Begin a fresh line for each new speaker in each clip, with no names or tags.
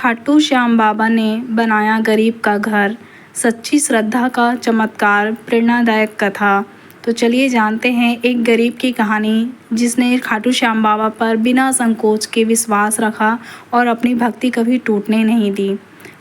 खाटू श्याम बाबा ने बनाया गरीब का घर। सच्ची श्रद्धा का चमत्कार, प्रेरणादायक कथा। तो चलिए जानते हैं एक गरीब की कहानी जिसने खाटू श्याम बाबा पर बिना संकोच के विश्वास रखा और अपनी भक्ति कभी टूटने नहीं दी।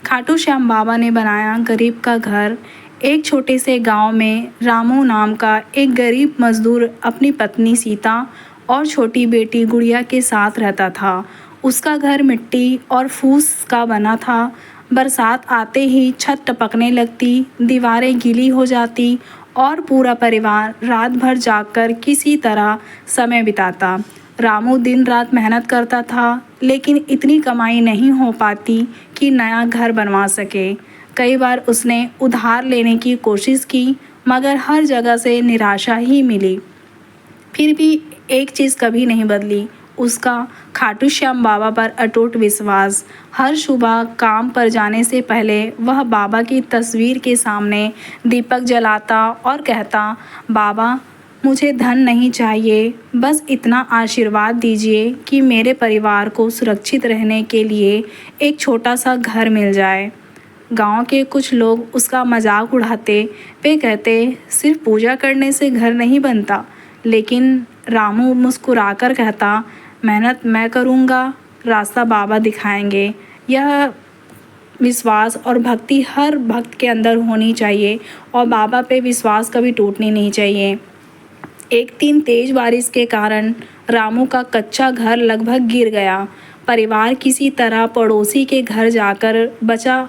खाटू श्याम बाबा ने बनाया गरीब का घर। एक छोटे से गांव में रामू नाम का एक गरीब मजदूर अपनी पत्नी सीता और छोटी बेटी गुड़िया के साथ रहता था। उसका घर मिट्टी और फूस का बना था। बरसात आते ही छत टपकने लगती, दीवारें गीली हो जाती और पूरा परिवार रात भर जागकर किसी तरह समय बिताता। रामू दिन रात मेहनत करता था, लेकिन इतनी कमाई नहीं हो पाती कि नया घर बनवा सके। कई बार उसने उधार लेने की कोशिश की, मगर हर जगह से निराशा ही मिली। फिर भी एक चीज़ कभी नहीं बदली, उसका खाटू श्याम बाबा पर अटूट विश्वास। हर सुबह काम पर जाने से पहले वह बाबा की तस्वीर के सामने दीपक जलाता और कहता, बाबा मुझे धन नहीं चाहिए, बस इतना आशीर्वाद दीजिए कि मेरे परिवार को सुरक्षित रहने के लिए एक छोटा सा घर मिल जाए। गांव के कुछ लोग उसका मजाक उड़ाते। वे कहते, सिर्फ पूजा करने से घर नहीं बनता। लेकिन रामू मुस्कुराकर कहता, मेहनत मैं करूँगा, रास्ता बाबा दिखाएंगे। यह विश्वास और भक्ति हर भक्त के अंदर होनी चाहिए और बाबा पे विश्वास कभी टूटनी नहीं चाहिए। एक दिन तेज बारिश के कारण रामू का कच्चा घर लगभग गिर गया। परिवार किसी तरह पड़ोसी के घर जाकर बचा।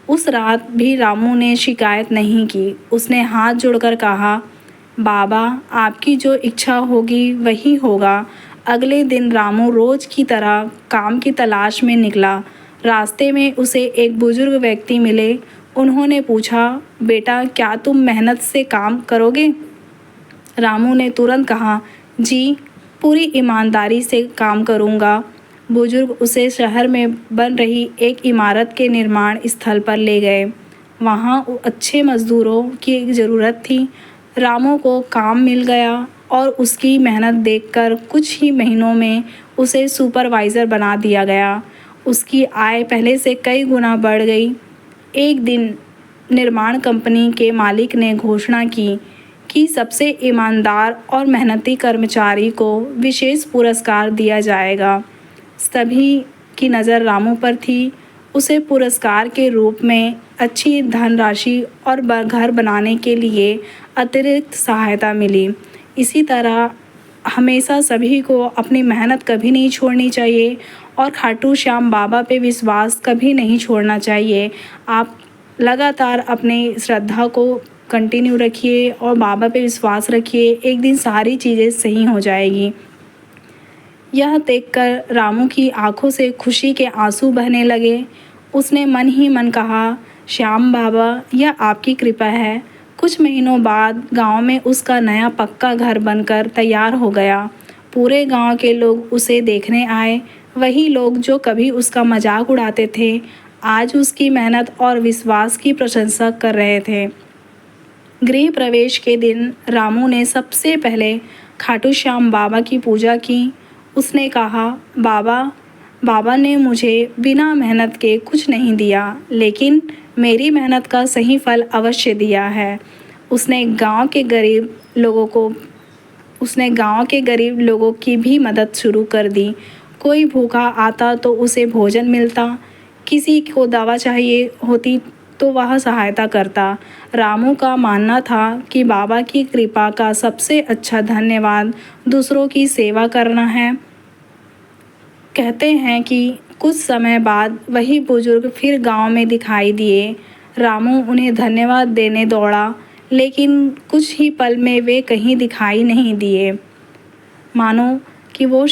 उस रात भी रामू ने शिकायत नहीं की। उसने हाथ जोड़कर कहा, बाबा आपकी जो इच्छा होगी वही होगा। अगले दिन रामू रोज की तरह काम की तलाश में निकला। रास्ते में उसे एक बुजुर्ग व्यक्ति मिले। उन्होंने पूछा, बेटा क्या तुम मेहनत से काम करोगे? रामू ने तुरंत कहा, जी पूरी ईमानदारी से काम करूँगा। बुजुर्ग उसे शहर में बन रही एक इमारत के निर्माण स्थल पर ले गए। वहाँ अच्छे मजदूरों की ज़रूरत थी। रामू को काम मिल गया और उसकी मेहनत देखकर कुछ ही महीनों में उसे सुपरवाइज़र बना दिया गया। उसकी आय पहले से कई गुना बढ़ गई। एक दिन निर्माण कंपनी के मालिक ने घोषणा की कि सबसे ईमानदार और मेहनती कर्मचारी को विशेष पुरस्कार दिया जाएगा। सभी की नज़र रामू पर थी। उसे पुरस्कार के रूप में अच्छी धनराशि और घर बनाने के लिए अतिरिक्त सहायता मिली। इसी तरह हमेशा सभी को अपनी मेहनत कभी नहीं छोड़नी चाहिए और खाटू श्याम बाबा पे विश्वास कभी नहीं छोड़ना चाहिए। आप लगातार अपनी श्रद्धा को कंटिन्यू रखिए और बाबा पे विश्वास रखिए। एक दिन सारी चीज़ें सही हो जाएगी। यह देखकर रामू की आंखों से खुशी के आंसू बहने लगे। उसने मन ही मन कहा, श्याम बाबा यह आपकी कृपा है। कुछ महीनों बाद गांव में उसका नया पक्का घर बनकर तैयार हो गया। पूरे गांव के लोग उसे देखने आए। वही लोग जो कभी उसका मजाक उड़ाते थे, आज उसकी मेहनत और विश्वास की प्रशंसा कर रहे थे। गृह प्रवेश के दिन रामू ने सबसे पहले खाटू श्याम बाबा की पूजा की। उसने कहा, बाबा ने मुझे बिना मेहनत के कुछ नहीं दिया, लेकिन मेरी मेहनत का सही फल अवश्य दिया है। उसने गांव के गरीब लोगों की भी मदद शुरू कर दी। कोई भूखा आता तो उसे भोजन मिलता, किसी को दवा चाहिए होती तो वह सहायता करता। रामू का मानना था कि बाबा की कृपा का सबसे अच्छा धन्यवाद दूसरों की सेवा करना है। कहते हैं कि कुछ समय बाद वही बुजुर्ग फिर गांव में दिखाई दिए। रामू उन्हें धन्यवाद देने दौड़ा, लेकिन कुछ ही पल में वे कहीं दिखाई नहीं दिए। मानो कि वो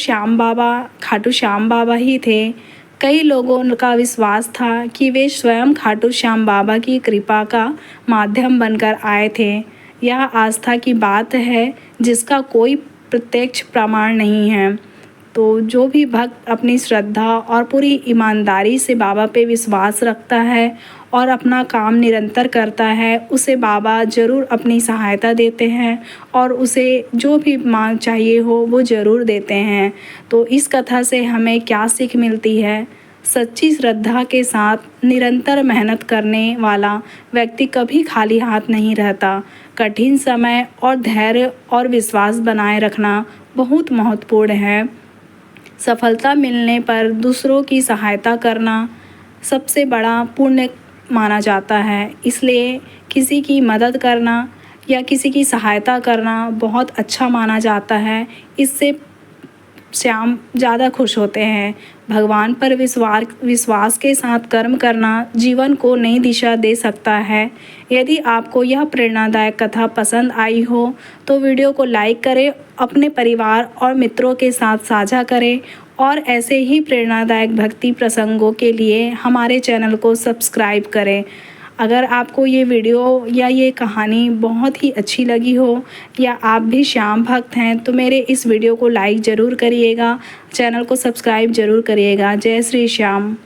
खाटू श्याम बाबा ही थे। कई लोगों का विश्वास था कि वे स्वयं खाटू श्याम बाबा की कृपा का माध्यम बनकर आए थे। यह आस्था की बात है जिसका कोई प्रत्यक्ष प्रमाण नहीं है। तो जो भी भक्त अपनी श्रद्धा और पूरी ईमानदारी से बाबा पे विश्वास रखता है और अपना काम निरंतर करता है, उसे बाबा ज़रूर अपनी सहायता देते हैं और उसे जो भी मांग चाहिए हो वो ज़रूर देते हैं। तो इस कथा से हमें क्या सीख मिलती है? सच्ची श्रद्धा के साथ निरंतर मेहनत करने वाला व्यक्ति कभी खाली हाथ नहीं रहता। कठिन समय और धैर्य और विश्वास बनाए रखना बहुत महत्वपूर्ण है। सफलता मिलने पर दूसरों की सहायता करना सबसे बड़ा पुण्य माना जाता है। इसलिए किसी की मदद करना या किसी की सहायता करना बहुत अच्छा माना जाता है। इससे श्याम ज़्यादा खुश होते हैं। भगवान पर विश्वास के साथ कर्म करना जीवन को नई दिशा दे सकता है। यदि आपको यह प्रेरणादायक कथा पसंद आई हो तो वीडियो को लाइक करें, अपने परिवार और मित्रों के साथ साझा करें और ऐसे ही प्रेरणादायक भक्ति प्रसंगों के लिए हमारे चैनल को सब्सक्राइब करें। अगर आपको ये वीडियो या ये कहानी बहुत ही अच्छी लगी हो या आप भी श्याम भक्त हैं तो मेरे इस वीडियो को लाइक ज़रूर करिएगा, चैनल को सब्सक्राइब ज़रूर करिएगा। जय श्री श्याम।